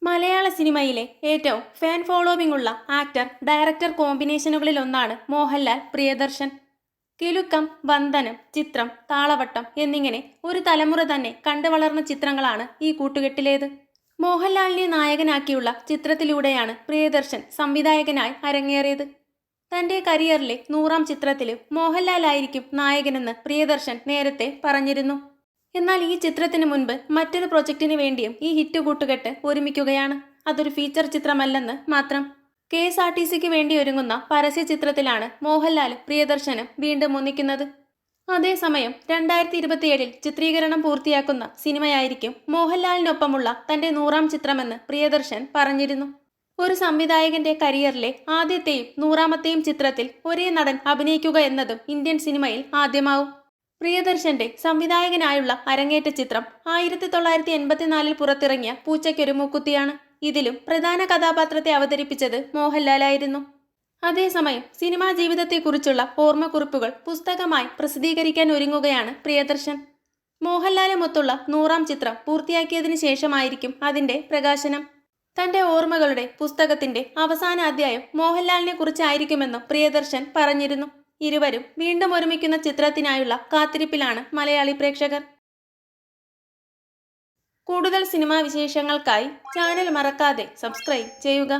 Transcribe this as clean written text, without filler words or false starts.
മലയാള സിനിമയിലെ ഏറ്റവും fan following ഉള്ള ആക്ടർ ഡയറക്ടർ കോമ്പിനേഷനുകളിൽ ഒന്നാണ് മോഹൻലാൽ പ്രിയദർശൻ. കിലുക്കം, വന്ദനം, ചിത്രം, താളവട്ടം എന്നിങ്ങനെ ഒരു തലമുറ തന്നെ കണ്ടു വളർന്ന ചിത്രങ്ങളാണ് ഈ കൂട്ടുകെട്ടിലേത്. മോഹൻലാലിനെ നായകനാക്കിയുള്ള ചിത്രത്തിലൂടെയാണ് പ്രിയദർശൻ സംവിധായകനായി അരങ്ങേറിയത്. തന്റെ കരിയറിലെ 100ാം ചിത്രത്തിലും മോഹൻലാലായിരിക്കും നായകനെന്ന് പ്രിയദർശൻ നേരത്തെ പറഞ്ഞിരുന്നു. എന്നാൽ ഈ ചിത്രത്തിന് മുൻപ് മറ്റൊരു പ്രൊജക്ടിന് വേണ്ടിയും ഈ ഹിറ്റ് കൂട്ടുകെട്ട് ഒരുമിക്കുകയാണ്. അതൊരു ഫീച്ചർ ചിത്രമല്ലെന്ന് മാത്രം. KSRTCക്ക് വേണ്ടി ഒരുങ്ങുന്ന പരസ്യ ചിത്രത്തിലാണ് മോഹൻലാലും പ്രിയദർശനും വീണ്ടും ഒന്നിക്കുന്നത്. അതേസമയം 2027 ചിത്രീകരണം പൂർത്തിയാക്കുന്ന സിനിമയായിരിക്കും മോഹൻലാലിനൊപ്പമുള്ള തന്റെ 100ാം ചിത്രമെന്ന് പ്രിയദർശൻ പറഞ്ഞിരുന്നു. ഒരു സംവിധായകന്റെ കരിയറിലെ ആദ്യത്തെയും 100ാമത്തെയും ചിത്രത്തിൽ ഒരേ നടൻ അഭിനയിക്കുക എന്നതും ഇന്ത്യൻ സിനിമയിൽ ആദ്യമാവും. പ്രിയദർശന്റെ സംവിധായകനായുള്ള അരങ്ങേറ്റ ചിത്രം 1984 പുറത്തിറങ്ങിയ പൂച്ചയ്ക്കൊരു മൂക്കുത്തിയാണ്. ഇതിലും പ്രധാന കഥാപാത്രത്തെ അവതരിപ്പിച്ചത് മോഹൻലാലായിരുന്നു. അതേസമയം സിനിമാ ജീവിതത്തെക്കുറിച്ചുള്ള ഓർമ്മക്കുറിപ്പുകൾ പുസ്തകമായി പ്രസിദ്ധീകരിക്കാൻ ഒരുങ്ങുകയാണ് പ്രിയദർശൻ. മോഹൻലാലുമൊത്തുള്ള 100ാം ചിത്രം പൂർത്തിയാക്കിയതിനു ശേഷമായിരിക്കും അതിന്റെ പ്രകാശനം. തന്റെ ഓർമ്മകളുടെ പുസ്തകത്തിന്റെ അവസാന അധ്യായം മോഹൻലാലിനെ കുറിച്ചായിരിക്കുമെന്നും പ്രിയദർശൻ പറഞ്ഞിരുന്നു. ഇരുവരും വീണ്ടും ഒരുമിക്കുന്ന ചിത്രത്തിനായുള്ള കാത്തിരിപ്പിലാണ് മലയാളി പ്രേക്ഷകർ. കൂടുതൽ സിനിമാ വിശേഷങ്ങൾക്കായി ചാനൽ മറക്കാതെ സബ്സ്ക്രൈബ് ചെയ്യുക.